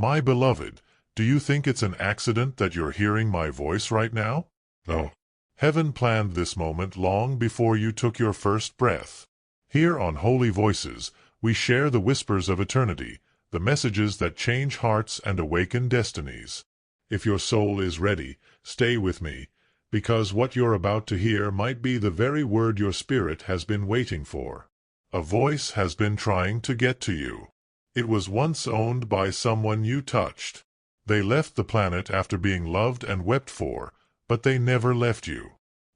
My beloved, do you think it's an accident that you're hearing my voice right now? No. Heaven planned this moment long before you took your first breath. Here on Holy Voices, we share the whispers of eternity, the messages that change hearts and awaken destinies. If your soul is ready, stay with me, because what you're about to hear might be the very word your spirit has been waiting for. A voice has been trying to get to you. It was once owned by someone you touched. They left the planet after being loved and wept for, but they never left you.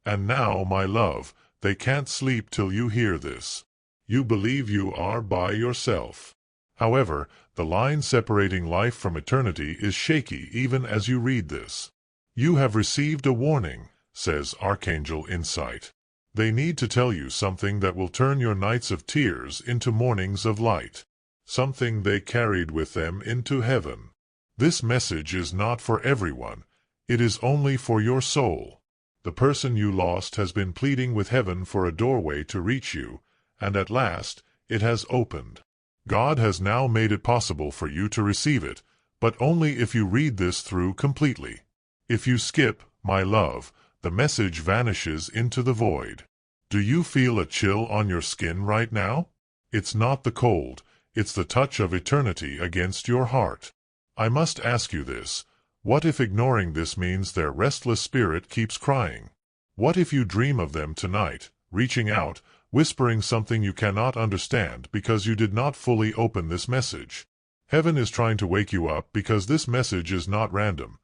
And now, my love, they can't sleep till you hear this. You believe you are by yourself. However, the line separating life from eternity is shaky even as you read this. You have received a warning, says Archangel Insight. They need to tell you something that will turn your nights of tears into mornings of light. Something they carried with them into heaven. This message is not for everyone. It is only for your soul. The person you lost has been pleading with heaven for a doorway to reach you, and at last, it has opened. God has now made it possible for you to receive it, but only if you read this through completely. If you skip, my love, the message vanishes into the void. Do you feel a chill on your skin right now? It's not the cold, it's the touch of eternity against your heart. I must ask you this. What if ignoring this means their restless spirit keeps crying? What if you dream of them tonight, reaching out, whispering something you cannot understand because you did not fully open this message? Heaven is trying to wake you up because this message is not random.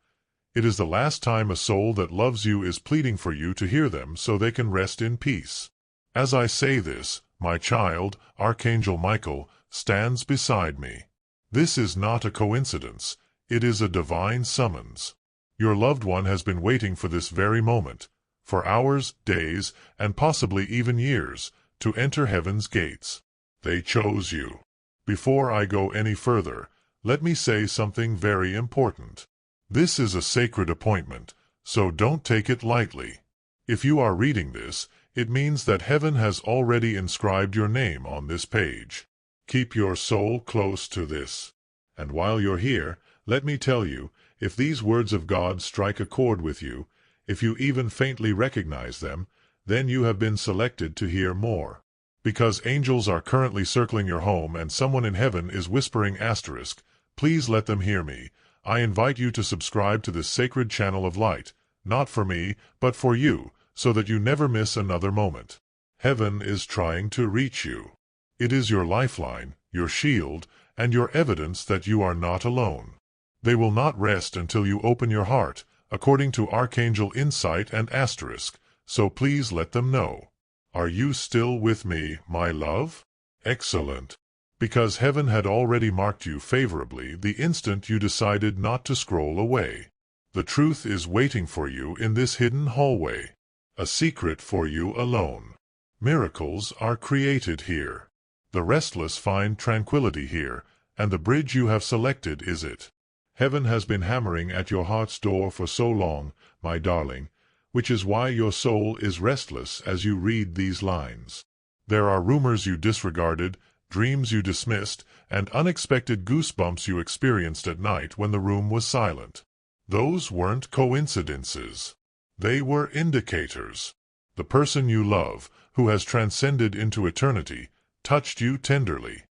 It is the last time a soul that loves you is pleading for you to hear them so they can rest in peace. As I say this, my child, Archangel Michael, stands beside me. This is not a coincidence. It is a divine summons. Your loved one has been waiting for this very moment, for hours, days, and possibly even years, to enter heaven's gates. They chose you. Before I go any further, let me say something very important. This is a sacred appointment, so don't take it lightly. If you are reading this, it means that heaven has already inscribed your name on this page. Keep your soul close to this. And while you're here, let me tell you, if these words of God strike a chord with you, if you even faintly recognize them, then you have been selected to hear more. Because angels are currently circling your home and someone in heaven is whispering asterisk, please let them hear me. I invite you to subscribe to this sacred channel of light, not for me, but for you, so that you never miss another moment. Heaven is trying to reach you. It is your lifeline, your shield, and your evidence that you are not alone. They will not rest until you open your heart, according to Archangel Insight and asterisk, so please let them know. Are you still with me, my love? Excellent. Because heaven had already marked you favorably the instant you decided not to scroll away. The truth is waiting for you in this hidden hallway. A secret for you alone. Miracles are created here. The restless find tranquility here, and the bridge you have selected is it. Heaven has been hammering at your heart's door for so long, my darling, which is why your soul is restless as you read these lines. There are rumors you disregarded, dreams you dismissed, and unexpected goosebumps you experienced at night when the room was silent. Those weren't coincidences. They were indicators. The person you love, who has transcended into eternity, touched you tenderly.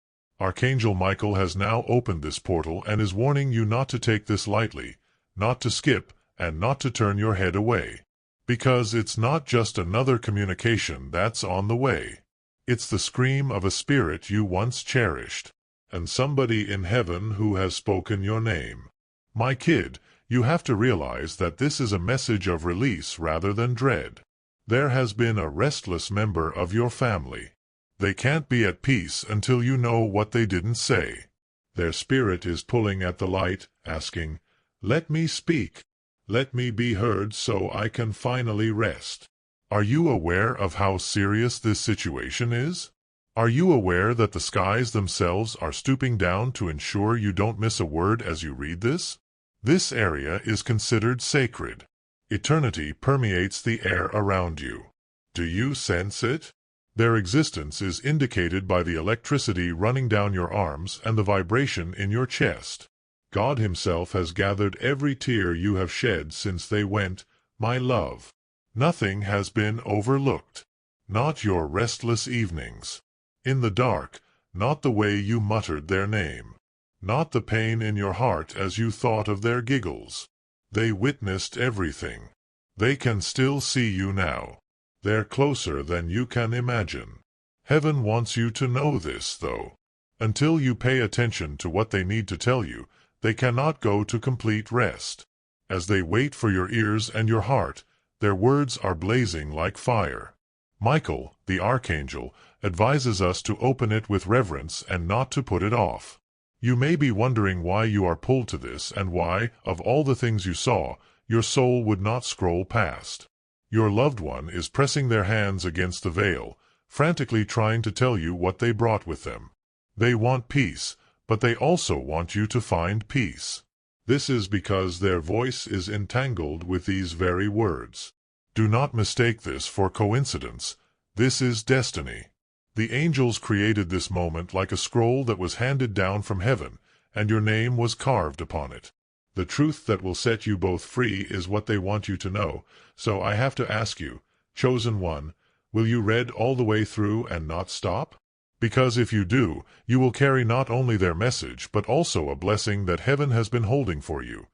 Archangel Michael has now opened this portal and is warning you not to take this lightly, not to skip, and not to turn your head away. Because it's not just another communication that's on the way. It's the scream of a spirit you once cherished, and somebody in heaven who has spoken your name. My kid, you have to realize that this is a message of release rather than dread. There has been a restless member of your family. They can't be at peace until you know what they didn't say. Their spirit is pulling at the light, asking, "Let me speak. Let me be heard so I can finally rest." Are you aware of how serious this situation is? Are you aware that the skies themselves are stooping down to ensure you don't miss a word as you read this? This area is considered sacred. Eternity permeates the air around you. Do you sense it? Their existence is indicated by the electricity running down your arms and the vibration in your chest. God Himself has gathered every tear you have shed since they went, my love. Nothing has been overlooked. Not your restless evenings in the dark, not the way you muttered their name, not the pain in your heart as you thought of their giggles. They witnessed everything. They can still see you now. They're closer than you can imagine. Heaven wants you to know this, though. Until you pay attention to what they need to tell you, they cannot go to complete rest. As they wait for your ears and your heart, their words are blazing like fire. Michael, the archangel, advises us to open it with reverence and not to put it off. You may be wondering why you are pulled to this and why, of all the things you saw, your soul would not scroll past. Your loved one is pressing their hands against the veil, frantically trying to tell you what they brought with them. They want peace, but they also want you to find peace. This is because their voice is entangled with these very words. Do not mistake this for coincidence. This is destiny. The angels created this moment like a scroll that was handed down from heaven, and your name was carved upon it. The truth that will set you both free is what they want you to know, so I have to ask you, chosen one, will you read all the way through and not stop? Because if you do, you will carry not only their message but also a blessing that heaven has been holding for you.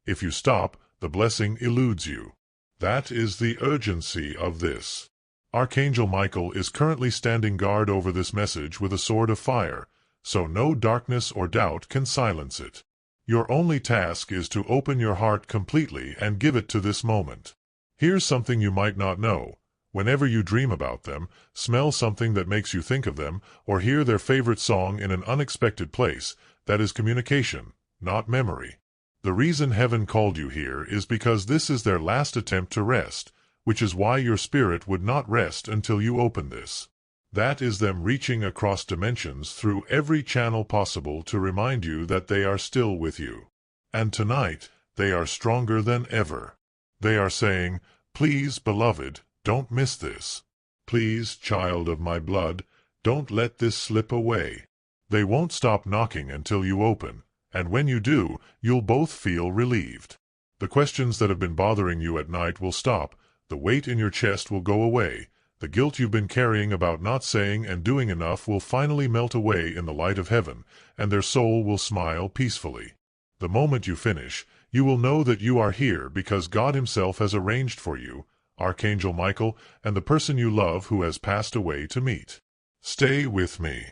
If you stop, the blessing eludes you. That is the urgency of this. Archangel Michael is currently standing guard over this message with a sword of fire, so no darkness or doubt can silence it. Your only task is to open your heart completely and give it to this moment. Here's something you might not know. Whenever you dream about them, smell something that makes you think of them, or hear their favorite song in an unexpected place, that is communication, not memory. The reason heaven called you here is because this is their last attempt to rest, which is why your spirit would not rest until you open this. That is them reaching across dimensions through every channel possible to remind you that they are still with you. And tonight, they are stronger than ever. They are saying, please, beloved, don't miss this. Please, child of my blood, don't let this slip away. They won't stop knocking until you open, and when you do, you'll both feel relieved. The questions that have been bothering you at night will stop, the weight in your chest will go away, the guilt you've been carrying about not saying and doing enough will finally melt away in the light of heaven, and their soul will smile peacefully. The moment you finish, you will know that you are here because God Himself has arranged for you, Archangel Michael, and the person you love who has passed away to meet. Stay with me.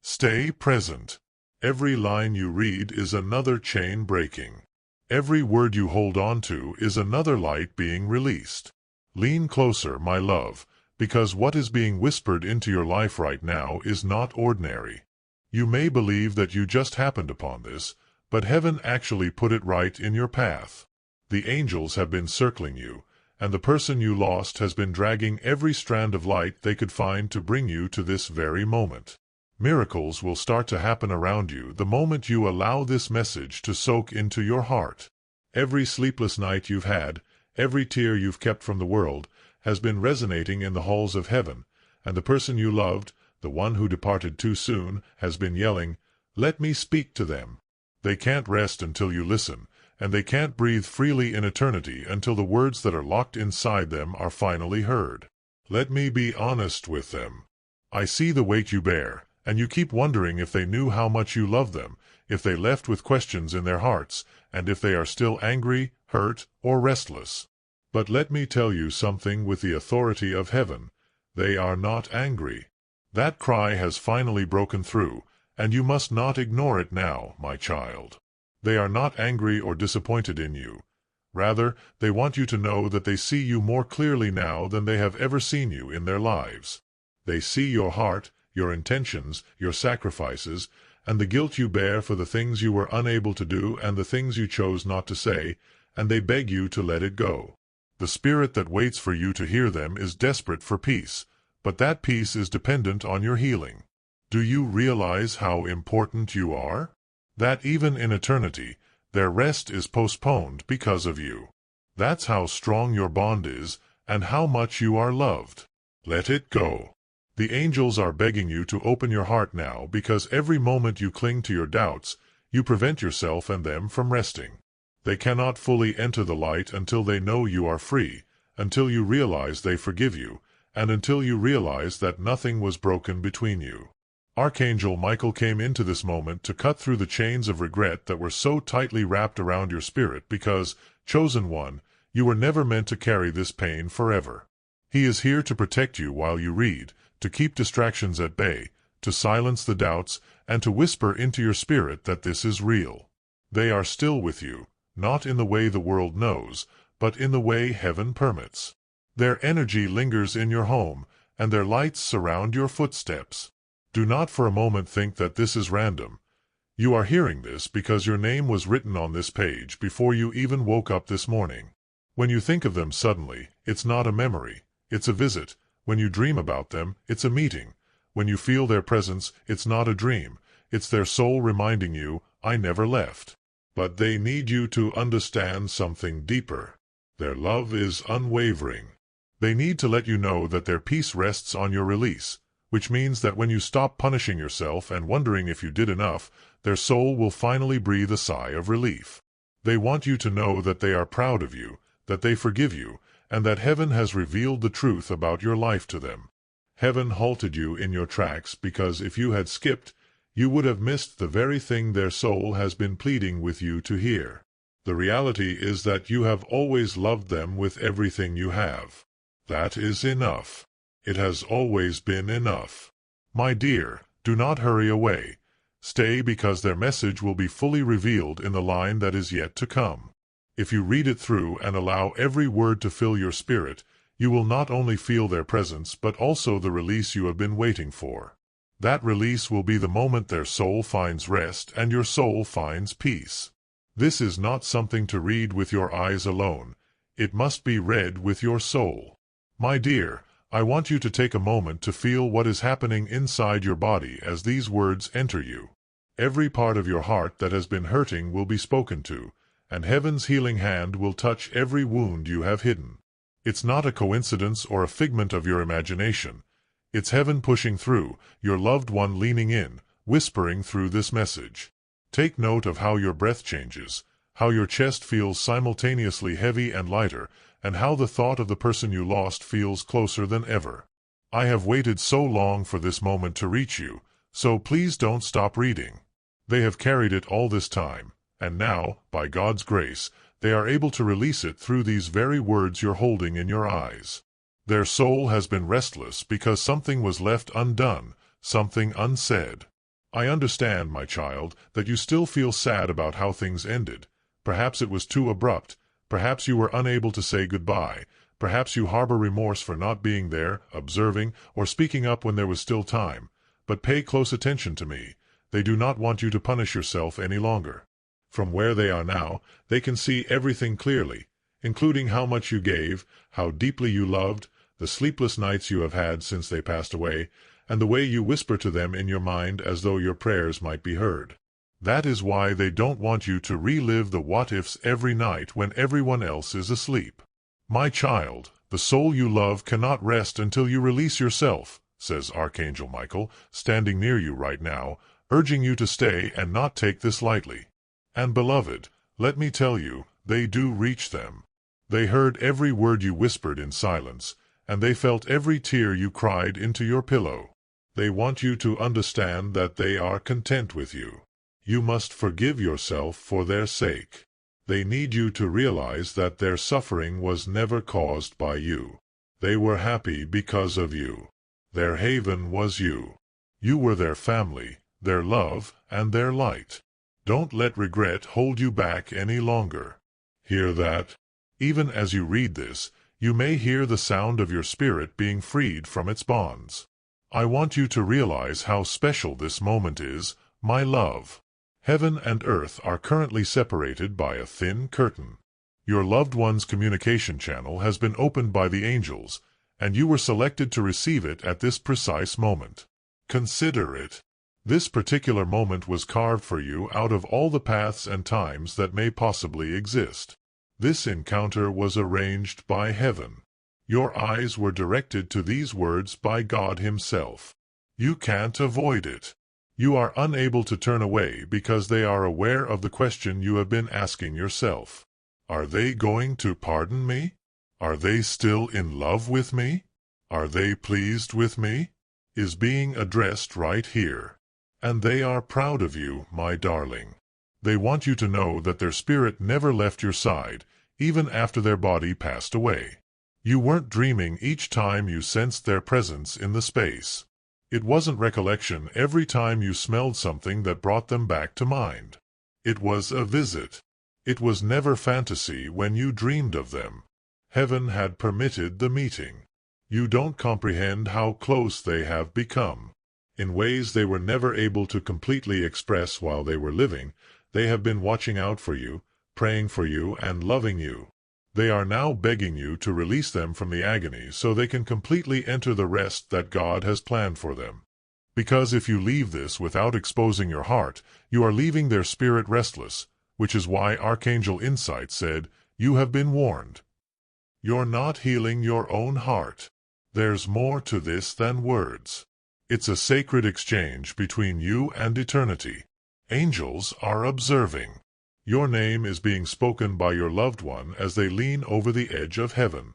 Stay present. Every line you read is another chain breaking. Every word you hold on to is another light being released. Lean closer, my love, because what is being whispered into your life right now is not ordinary. You may believe that you just happened upon this, but heaven actually put it right in your path. The angels have been circling you, and the person you lost has been dragging every strand of light they could find to bring you to this very moment. Miracles will start to happen around you the moment you allow this message to soak into your heart. Every sleepless night you've had, every tear you've kept from the world, has been resonating in the halls of heaven, and the person you loved, the one who departed too soon, has been yelling, "Let me speak to them." They can't rest until you listen, and they can't breathe freely in eternity until the words that are locked inside them are finally heard. Let me be honest with them. I see the weight you bear, and you keep wondering if they knew how much you love them, if they left with questions in their hearts, and if they are still angry, hurt, or restless. But let me tell you something with the authority of heaven. They are not angry. That cry has finally broken through, and you must not ignore it now, my child. They are not angry or disappointed in you. Rather, they want you to know that they see you more clearly now than they have ever seen you in their lives. They see your heart, your intentions, your sacrifices, and the guilt you bear for the things you were unable to do and the things you chose not to say, and they beg you to let it go. The spirit that waits for you to hear them is desperate for peace, but that peace is dependent on your healing. Do you realize how important you are? That even in eternity, their rest is postponed because of you. That's how strong your bond is, and how much you are loved. Let it go. The angels are begging you to open your heart now because every moment you cling to your doubts, you prevent yourself and them from resting. They cannot fully enter the light until they know you are free, until you realize they forgive you, and until you realize that nothing was broken between you. Archangel Michael came into this moment to cut through the chains of regret that were so tightly wrapped around your spirit because, chosen one, you were never meant to carry this pain forever. He is here to protect you while you read, to keep distractions at bay, to silence the doubts, and to whisper into your spirit that this is real. They are still with you, not in the way the world knows, but in the way heaven permits. Their energy lingers in your home, and their lights surround your footsteps. Do not for a moment think that this is random. You are hearing this because your name was written on this page before you even woke up this morning. When you think of them suddenly, it's not a memory, it's a visit. When you dream about them, it's a meeting. When you feel their presence, it's not a dream. It's their soul reminding you, I never left. But they need you to understand something deeper. Their love is unwavering. They need to let you know that their peace rests on your release, which means that when you stop punishing yourself and wondering if you did enough, their soul will finally breathe a sigh of relief. They want you to know that they are proud of you, that they forgive you, and that heaven has revealed the truth about your life to them. Heaven halted you in your tracks because if you had skipped, you would have missed the very thing their soul has been pleading with you to hear. The reality is that you have always loved them with everything you have. That is enough. It has always been enough. My dear, do not hurry away. Stay because their message will be fully revealed in the line that is yet to come. If you read it through and allow every word to fill your spirit, you will not only feel their presence but also the release you have been waiting for. That release will be the moment their soul finds rest and your soul finds peace. This is not something to read with your eyes alone. It must be read with your soul. My dear, I want you to take a moment to feel what is happening inside your body as these words enter you. Every part of your heart that has been hurting will be spoken to, and heaven's healing hand will touch every wound you have hidden. It's not a coincidence or a figment of your imagination. It's heaven pushing through, your loved one leaning in, whispering through this message. Take note of how your breath changes, how your chest feels simultaneously heavy and lighter, and how the thought of the person you lost feels closer than ever. I have waited so long for this moment to reach you, so please don't stop reading. They have carried it all this time, and now, by God's grace, they are able to release it through these very words you're holding in your eyes. Their soul has been restless because something was left undone, something unsaid. I understand, my child, that you still feel sad about how things ended. Perhaps it was too abrupt. Perhaps you were unable to say goodbye. Perhaps you harbor remorse for not being there, observing, or speaking up when there was still time. But pay close attention to me. They do not want you to punish yourself any longer. From where they are now, they can see everything clearly, including how much you gave, how deeply you loved, the sleepless nights you have had since they passed away, and the way you whisper to them in your mind as though your prayers might be heard. That is why they don't want you to relive the what-ifs every night when everyone else is asleep. My child, the soul you love cannot rest until you release yourself, says Archangel Michael, standing near you right now, urging you to stay and not take this lightly. And beloved, let me tell you, they do reach them. They heard every word you whispered in silence, and they felt every tear you cried into your pillow. They want you to understand that they are content with you. You must forgive yourself for their sake. They need you to realize that their suffering was never caused by you. They were happy because of you. Their haven was you. You were their family, their love, and their light. Don't let regret hold you back any longer. Hear that? Even as you read this, you may hear the sound of your spirit being freed from its bonds. I want you to realize how special this moment is, my love. Heaven and earth are currently separated by a thin curtain. Your loved one's communication channel has been opened by the angels, and you were selected to receive it at this precise moment. Consider it. This particular moment was carved for you out of all the paths and times that may possibly exist. This encounter was arranged by heaven. Your eyes were directed to these words by God Himself. You can't avoid it. You are unable to turn away because they are aware of the question you have been asking yourself. Are they going to pardon me? Are they still in love with me? Are they pleased with me? Is being addressed right here. And they are proud of you, my darling. They want you to know that their spirit never left your side, even after their body passed away. You weren't dreaming each time you sensed their presence in the space. It wasn't recollection every time you smelled something that brought them back to mind. It was a visit. It was never fantasy when you dreamed of them. Heaven had permitted the meeting. You don't comprehend how close they have become. In ways they were never able to completely express while they were living, they have been watching out for you, praying for you, and loving you. They are now begging you to release them from the agony so they can completely enter the rest that God has planned for them. Because if you leave this without exposing your heart, you are leaving their spirit restless, which is why Archangel Insight said, "You have been warned." You're not healing your own heart. There's more to this than words. It's a sacred exchange between you and eternity. Angels are observing. Your name is being spoken by your loved one as they lean over the edge of heaven.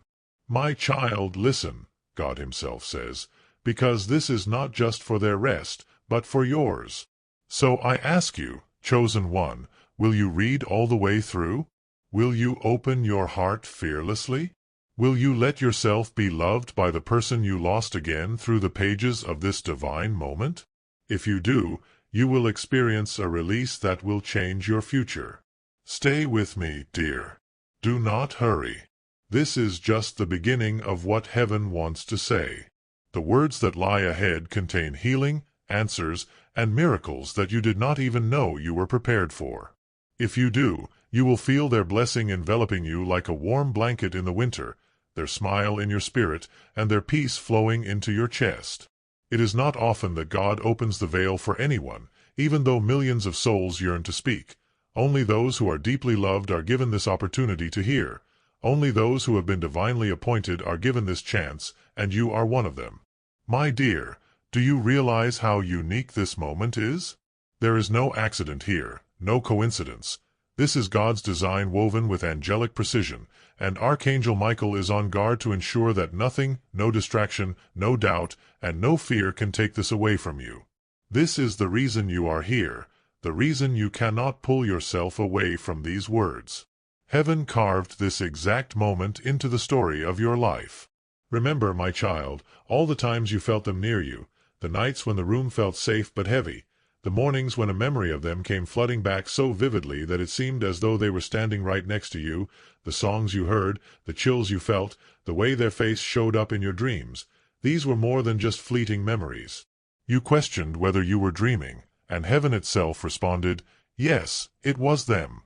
My child, listen, God Himself says, because this is not just for their rest, but for yours. So I ask you, chosen one, will you read all the way through? Will you open your heart fearlessly? Will you let yourself be loved by the person you lost again through the pages of this divine moment? If you do, you will experience a release that will change your future. Stay with me, dear. Do not hurry. This is just the beginning of what heaven wants to say. The words that lie ahead contain healing, answers, and miracles that you did not even know you were prepared for. If you do, you will feel their blessing enveloping you like a warm blanket in the winter, their smile in your spirit, and their peace flowing into your chest. It is not often that God opens the veil for anyone, even though millions of souls yearn to speak. Only those who are deeply loved are given this opportunity to hear. Only those who have been divinely appointed are given this chance, and you are one of them. My dear, do you realize how unique this moment is? There is no accident here, no coincidence. This is God's design woven with angelic precision, and Archangel Michael is on guard to ensure that nothing, no distraction, no doubt, and no fear can take this away from you. This is the reason you are here, the reason you cannot pull yourself away from these words. Heaven carved this exact moment into the story of your life. Remember, my child, all the times you felt them near you, the nights when the room felt safe but heavy, the mornings when a memory of them came flooding back so vividly that it seemed as though they were standing right next to you, the songs you heard, the chills you felt, the way their face showed up in your dreams. These were more than just fleeting memories. You questioned whether you were dreaming, and heaven itself responded, yes, it was them.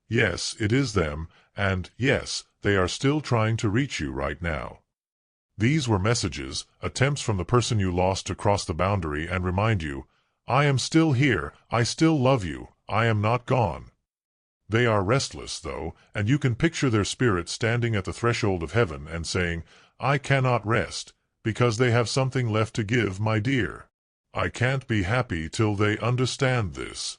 Yes, it is them, and yes, they are still trying to reach you right now. These were messages, attempts from the person you lost to cross the boundary and remind you, I am still here, I still love you, I am not gone. They are restless, though, and you can picture their spirit standing at the threshold of heaven and saying, I cannot rest, because they have something left to give, my dear. I can't be happy till they understand this.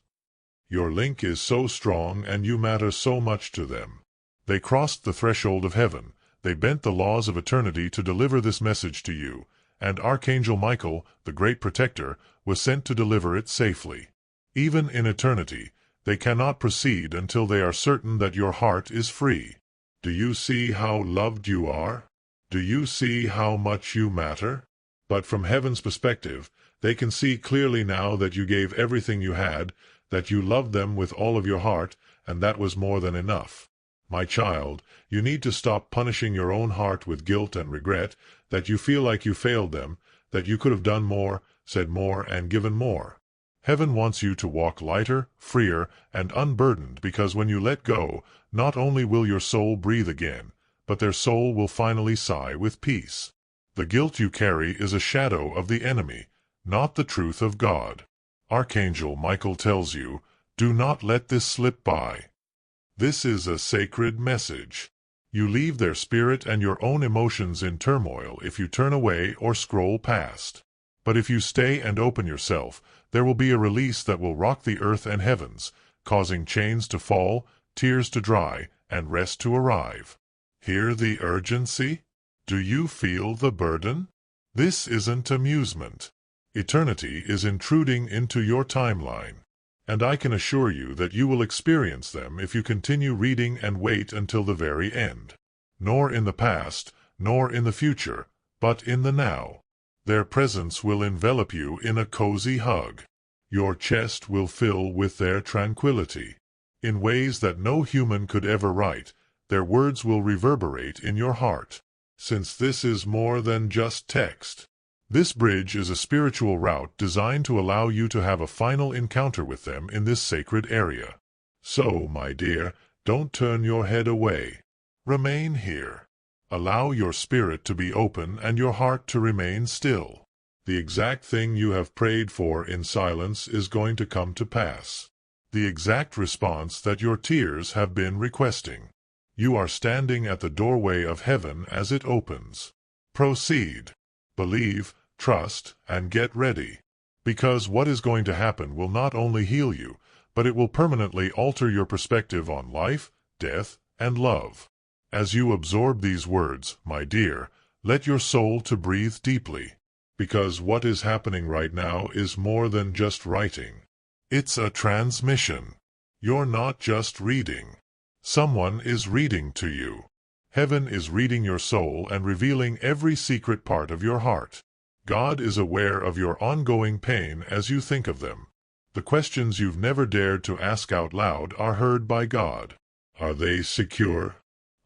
Your link is so strong and you matter so much to them. They crossed the threshold of heaven, they bent the laws of eternity to deliver this message to you, and Archangel Michael, the great protector, was sent to deliver it safely. Even in eternity, they cannot proceed until they are certain that your heart is free. Do you see how loved you are? Do you see how much you matter? But from heaven's perspective, they can see clearly now that you gave everything you had, that you loved them with all of your heart, and that was more than enough. My child, you need to stop punishing your own heart with guilt and regret, that you feel like you failed them, that you could have done more, said more, and given more. Heaven wants you to walk lighter, freer, and unburdened, because when you let go, not only will your soul breathe again, but their soul will finally sigh with peace. The guilt you carry is a shadow of the enemy, not the truth of God. Archangel Michael tells you, do not let this slip by. This is a sacred message. You leave their spirit and your own emotions in turmoil if you turn away or scroll past. But if you stay and open yourself, There will be a release that will rock the earth and heavens, causing chains to fall, tears to dry, and rest to arrive. Hear the urgency? Do you feel the burden? This isn't amusement. Eternity is intruding into your timeline, and I can assure you that you will experience them if you continue reading and wait until the very end. Nor in the past, nor in the future, but in the now. Their presence will envelop you in a cozy hug. Your chest will fill with their tranquility. In ways that no human could ever write, their words will reverberate in your heart. Since this is more than just text, this bridge is a spiritual route designed to allow you to have a final encounter with them in this sacred area. So, my dear, don't turn your head away. Remain here. Allow your spirit to be open and your heart to remain still. The exact thing you have prayed for in silence is going to come to pass. The exact response that your tears have been requesting. You are standing at the doorway of heaven as it opens. Proceed. Believe, trust, and get ready. Because what is going to happen will not only heal you, but it will permanently alter your perspective on life, death, and love. As you absorb these words, my dear, let your soul to breathe deeply. Because what is happening right now is more than just writing. It's a transmission. You're not just reading. Someone is reading to you. Heaven is reading your soul and revealing every secret part of your heart. God is aware of your ongoing pain as you think of them. The questions you've never dared to ask out loud are heard by God. Are they secure?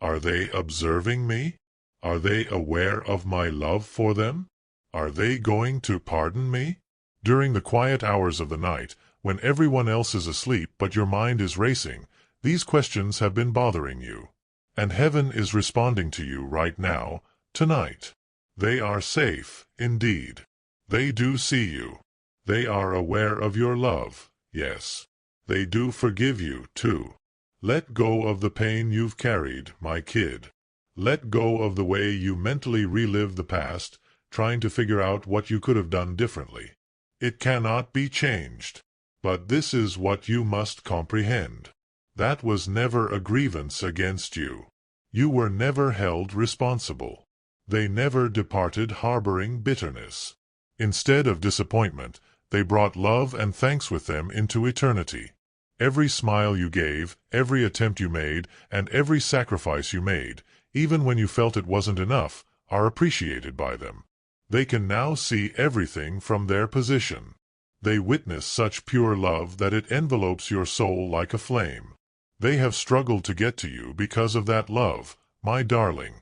Are they observing me? Are they aware of my love for them? Are they going to pardon me? During the quiet hours of the night, when everyone else is asleep but your mind is racing, these questions have been bothering you. And heaven is responding to you right now, tonight. They are safe, indeed. They do see you. They are aware of your love, yes. They do forgive you, too. Let go of the pain you've carried, my kid. Let go of the way you mentally relive the past, trying to figure out what you could have done differently. It cannot be changed. But this is what you must comprehend. That was never a grievance against you. You were never held responsible. They never departed harboring bitterness. Instead of disappointment, they brought love and thanks with them into eternity. Every smile you gave, every attempt you made, and every sacrifice you made, even when you felt it wasn't enough, are appreciated by them. They can now see everything from their position. They witness such pure love that it envelopes your soul like a flame. They have struggled to get to you because of that love, my darling.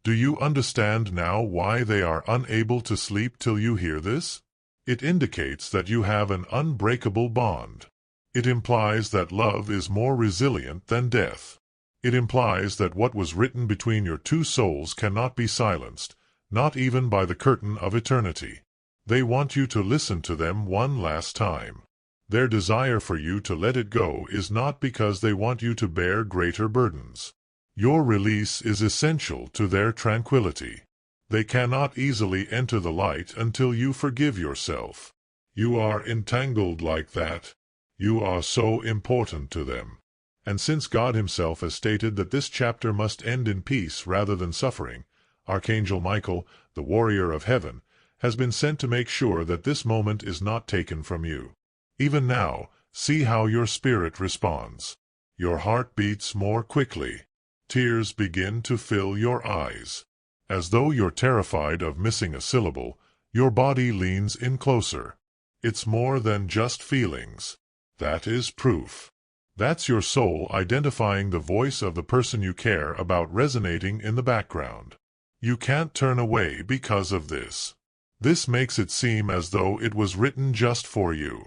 Do you understand now why they are unable to sleep till you hear this? It indicates that you have an unbreakable bond. It implies that love is more resilient than death. It implies that what was written between your two souls cannot be silenced, not even by the curtain of eternity. They want you to listen to them one last time. Their desire for you to let it go is not because they want you to bear greater burdens. Your release is essential to their tranquility. They cannot easily enter the light until you forgive yourself. You are entangled like that. You are so important to them. And since God himself has stated that this chapter must end in peace rather than suffering, Archangel Michael, the warrior of heaven, has been sent to make sure that this moment is not taken from you. Even now, see how your spirit responds. Your heart beats more quickly. Tears begin to fill your eyes. As though you're terrified of missing a syllable, your body leans in closer. It's more than just feelings. That is proof. That's your soul identifying the voice of the person you care about resonating in the background. You can't turn away because of this. This makes it seem as though it was written just for you.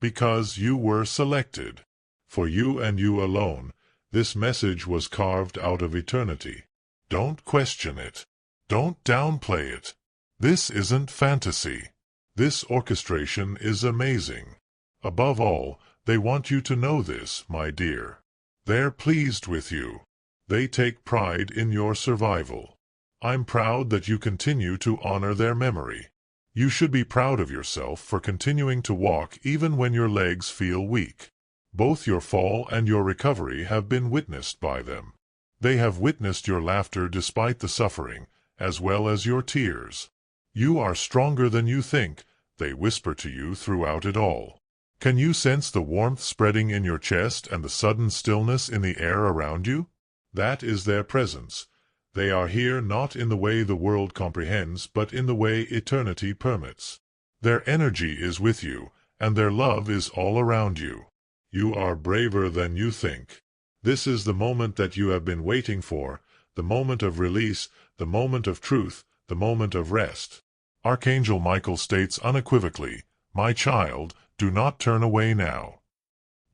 Because you were selected. For you and you alone, this message was carved out of eternity. Don't question it. Don't downplay it. This isn't fantasy. This orchestration is amazing. Above all, they want you to know this, my dear. They're pleased with you. They take pride in your survival. I'm proud that you continue to honor their memory. You should be proud of yourself for continuing to walk even when your legs feel weak. Both your fall and your recovery have been witnessed by them. They have witnessed your laughter despite the suffering, as well as your tears. You are stronger than you think, they whisper to you throughout it all. Can you sense the warmth spreading in your chest and the sudden stillness in the air around you? That is their presence. They are here not in the way the world comprehends, but in the way eternity permits. Their energy is with you, and their love is all around you. You are braver than you think. This is the moment that you have been waiting for, the moment of release, the moment of truth, the moment of rest. Archangel Michael states unequivocally, "My child, do not turn away now."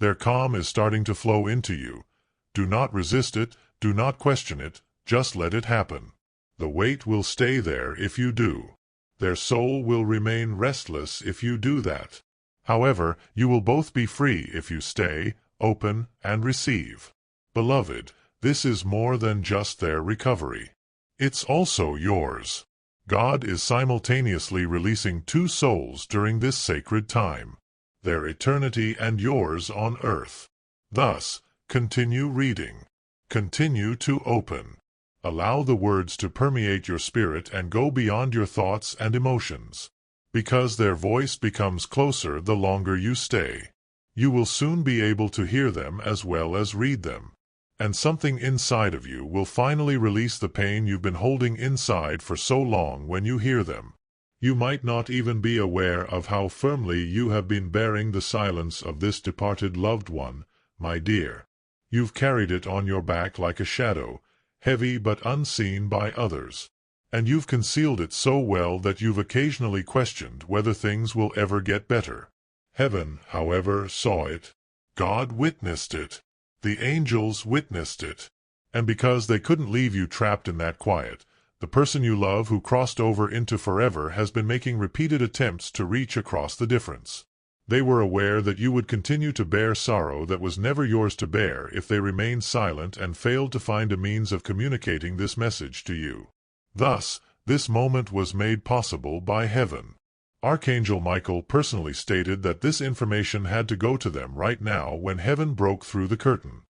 Their calm is starting to flow into you. Do not resist it, do not question it, just let it happen. The weight will stay there if you do. Their soul will remain restless if you do that. However, you will both be free if you stay, open, and receive. Beloved, this is more than just their recovery. It's also yours. God is simultaneously releasing two souls during this sacred time, their eternity and yours on earth. Thus, continue reading. Continue to open. Allow the words to permeate your spirit and go beyond your thoughts and emotions. Because their voice becomes closer the longer you stay. You will soon be able to hear them as well as read them. And something inside of you will finally release the pain you've been holding inside for so long when you hear them. You might not even be aware of how firmly you have been bearing the silence of this departed loved one, my dear. You've carried it on your back like a shadow, heavy but unseen by others. And you've concealed it so well that you've occasionally questioned whether things will ever get better. Heaven, however, saw it. God witnessed it. The angels witnessed it. And because they couldn't leave you trapped in that quiet, the person you love who crossed over into forever has been making repeated attempts to reach across the difference. They were aware that you would continue to bear sorrow that was never yours to bear if they remained silent and failed to find a means of communicating this message to you. Thus, this moment was made possible by heaven. Archangel Michael personally stated that this information had to go to them right now when heaven broke through the curtain.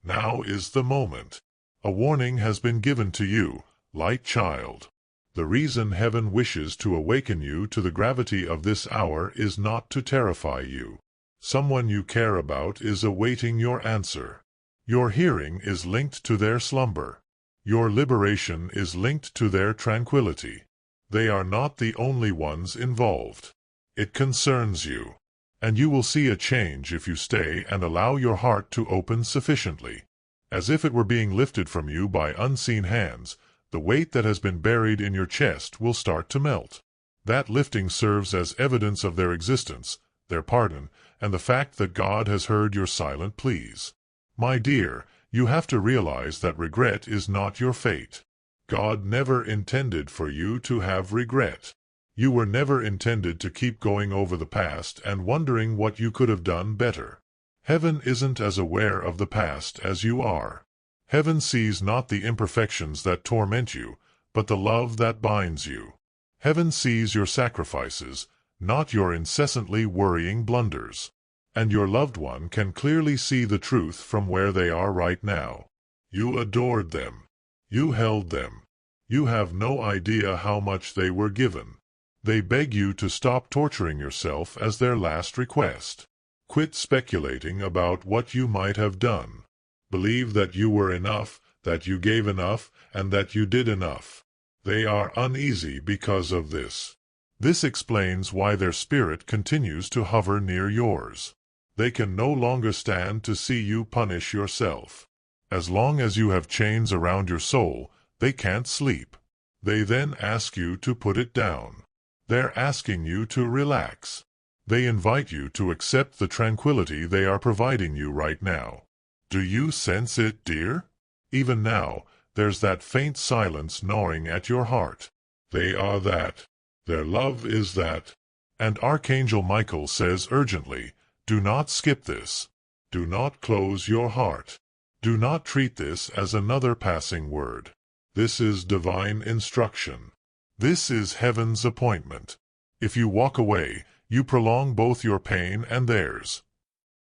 Now is the moment. A warning has been given to you, light child. The reason heaven wishes to awaken you to the gravity of this hour is not to terrify you. Someone you care about is awaiting your answer. Your hearing is linked to their slumber. Your liberation is linked to their tranquility. They are not the only ones involved. It concerns you. And you will see a change if you stay and allow your heart to open sufficiently. As if it were being lifted from you by unseen hands, the weight that has been buried in your chest will start to melt. That lifting serves as evidence of their existence, their pardon, and the fact that God has heard your silent pleas. My dear, you have to realize that regret is not your fate. God never intended for you to have regret. You were never intended to keep going over the past and wondering what you could have done better. Heaven isn't as aware of the past as you are. Heaven sees not the imperfections that torment you, but the love that binds you. Heaven sees your sacrifices, not your incessantly worrying blunders. And your loved one can clearly see the truth from where they are right now. You adored them. You held them. You have no idea how much they were given. They beg you to stop torturing yourself as their last request. Quit speculating about what you might have done. Believe that you were enough, that you gave enough, and that you did enough. They are uneasy because of this. This explains why their spirit continues to hover near yours. They can no longer stand to see you punish yourself. As long as you have chains around your soul, they can't sleep. They then ask you to put it down. They're asking you to relax. They invite you to accept the tranquility they are providing you right now. Do you sense it, dear? Even now, there's that faint silence gnawing at your heart. They are that. Their love is that. And Archangel Michael says urgently, do not skip this. Do not close your heart. Do not treat this as another passing word. This is divine instruction. This is heaven's appointment. If you walk away, you prolong both your pain and theirs.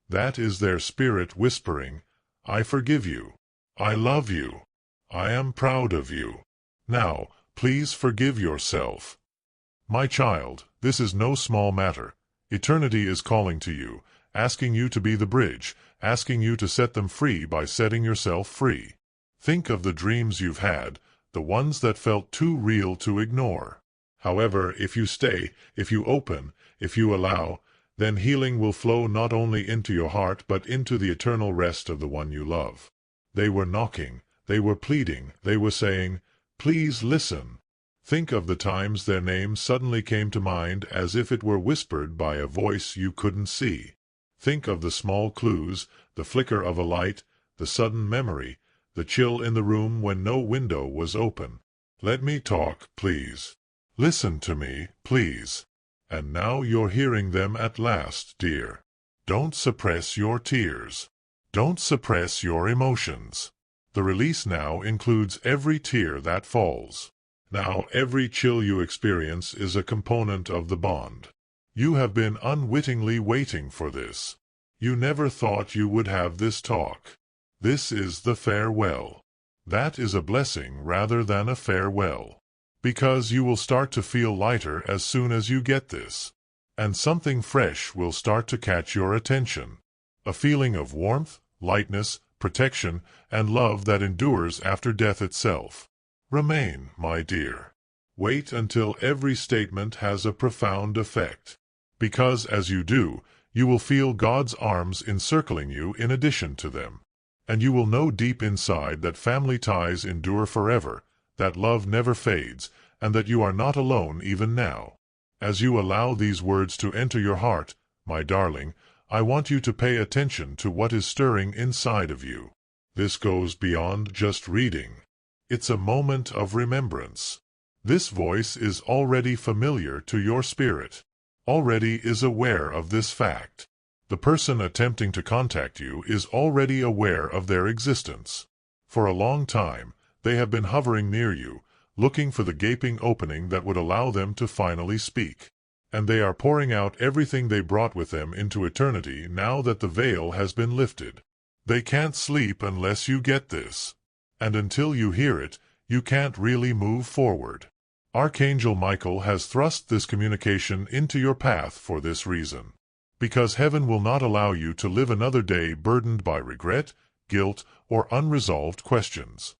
That is their spirit whispering, I forgive you. I love you. I am proud of you. Now, please forgive yourself. My child, this is no small matter. Eternity is calling to you, asking you to be the bridge, asking you to set them free by setting yourself free. Think of the dreams you've had, the ones that felt too real to ignore. However, if you stay, if you open, if you allow, then healing will flow not only into your heart but into the eternal rest of the one you love. They were knocking, they were pleading, they were saying, please listen. Think of the times their names suddenly came to mind as if it were whispered by a voice you couldn't see. Think of the small clues, the flicker of a light, the sudden memory, the chill in the room when no window was open. Let me talk, please. Listen to me, please. And now you're hearing them at last, dear. Don't suppress your tears. Don't suppress your emotions. The release now includes every tear that falls. Now every chill you experience is a component of the bond. You have been unwittingly waiting for this. You never thought you would have this talk. This is the farewell. That is a blessing rather than a farewell. Because you will start to feel lighter as soon as you get this. And something fresh will start to catch your attention. A feeling of warmth, lightness, protection, and love that endures after death itself. Remain, my dear. Wait until every statement has a profound effect. Because as you do, you will feel God's arms encircling you in addition to them. And you will know deep inside that family ties endure forever, that love never fades, and that you are not alone even now. As you allow these words to enter your heart, my darling, I want you to pay attention to what is stirring inside of you. This goes beyond just reading. It's a moment of remembrance. This voice is already familiar to your spirit, already is aware of this fact. The person attempting to contact you is already aware of their existence. For a long time, they have been hovering near you, looking for the gaping opening that would allow them to finally speak. And they are pouring out everything they brought with them into eternity now that the veil has been lifted. They can't sleep unless you get this. And until you hear it, you can't really move forward. Archangel Michael has thrust this communication into your path for this reason. Because heaven will not allow you to live another day burdened by regret, guilt, or unresolved questions.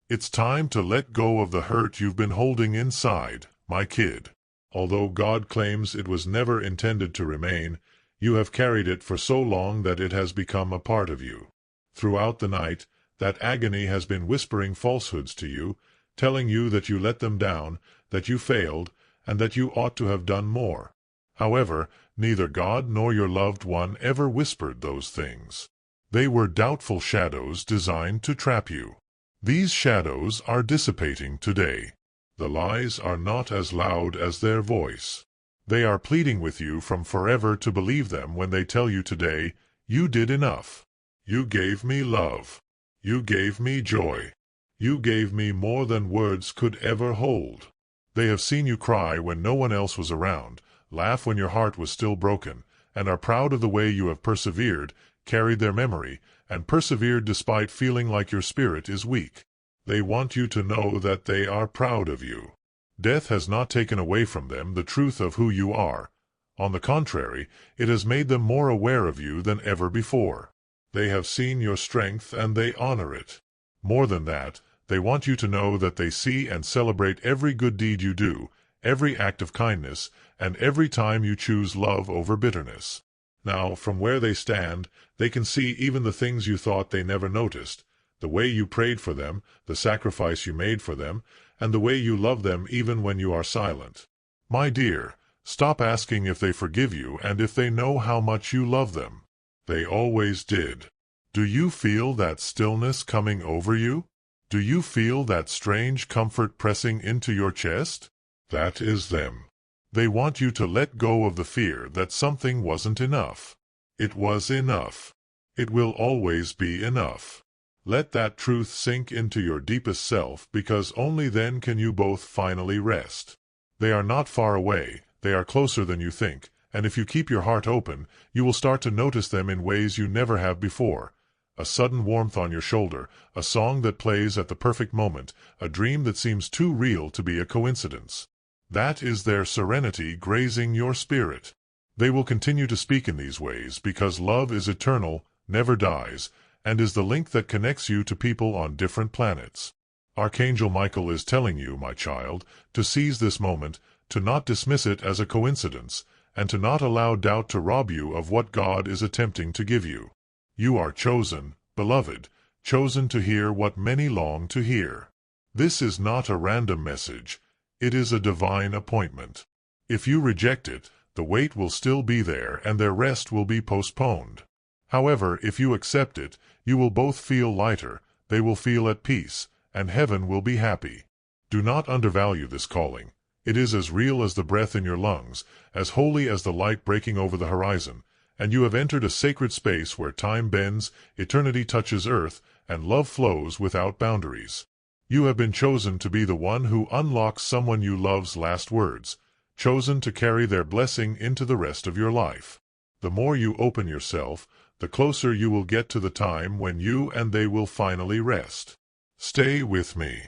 It's time to let go of the hurt you've been holding inside, my kid. Although God claims it was never intended to remain, you have carried it for so long that it has become a part of you. Throughout the night, that agony has been whispering falsehoods to you, telling you that you let them down, that you failed, and that you ought to have done more. However, neither God nor your loved one ever whispered those things. They were doubtful shadows designed to trap you. These shadows are dissipating today. The lies are not as loud as their voice. They are pleading with you from forever to believe them when they tell you today, you did enough. You gave me love. You gave me joy. You gave me more than words could ever hold. They have seen you cry when no one else was around, laugh when your heart was still broken, and are proud of the way you have persevered, carried their memory, and persevered despite feeling like your spirit is weak. They want you to know that they are proud of you. Death has not taken away from them the truth of who you are. On the contrary, it has made them more aware of you than ever before. They have seen your strength and they honor it. More than that, they want you to know that they see and celebrate every good deed you do, every act of kindness, and every time you choose love over bitterness. Now, from where they stand, they can see even the things you thought they never noticed, the way you prayed for them, the sacrifice you made for them, and the way you love them even when you are silent. My dear, stop asking if they forgive you and if they know how much you love them. They always did. Do you feel that stillness coming over you? Do you feel that strange comfort pressing into your chest? That is them. They want you to let go of the fear that something wasn't enough. It was enough. It will always be enough. Let that truth sink into your deepest self, because only then can you both finally rest. They are not far away. They are closer than you think, and if you keep your heart open, you will start to notice them in ways you never have before. A sudden warmth on your shoulder, a song that plays at the perfect moment, a dream that seems too real to be a coincidence. That is their serenity grazing your spirit. They will continue to speak in these ways because love is eternal, never dies, and is the link that connects you to people on different planets. Archangel Michael is telling you, my child, to seize this moment, to not dismiss it as a coincidence, and to not allow doubt to rob you of what God is attempting to give you. You are chosen, beloved, chosen to hear what many long to hear. This is not a random message. It is a divine appointment. If you reject it, the weight will still be there and their rest will be postponed. However, if you accept it, you will both feel lighter, they will feel at peace, and heaven will be happy. Do not undervalue this calling. It is as real as the breath in your lungs, as holy as the light breaking over the horizon, and you have entered a sacred space where time bends, eternity touches earth, and love flows without boundaries. You have been chosen to be the one who unlocks someone you love's last words, chosen to carry their blessing into the rest of your life. The more you open yourself, the closer you will get to the time when you and they will finally rest. Stay with me.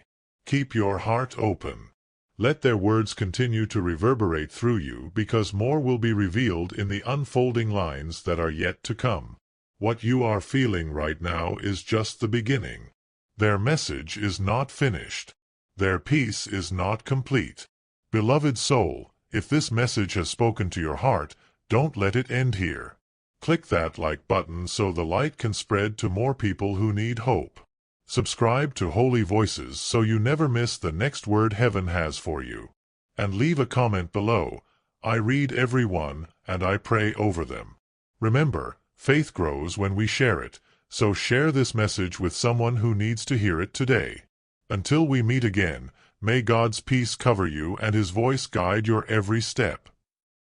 Keep your heart open. Let their words continue to reverberate through you because more will be revealed in the unfolding lines that are yet to come. What you are feeling right now is just the beginning. Their message is not finished. Their peace is not complete. Beloved soul, if this message has spoken to your heart, don't let it end here. Click that like button so the light can spread to more people who need hope. Subscribe to Holy Voices so you never miss the next word heaven has for you. And leave a comment below. I read every one, and I pray over them. Remember, faith grows when we share it, so share this message with someone who needs to hear it today. Until we meet again, may God's peace cover you and His voice guide your every step.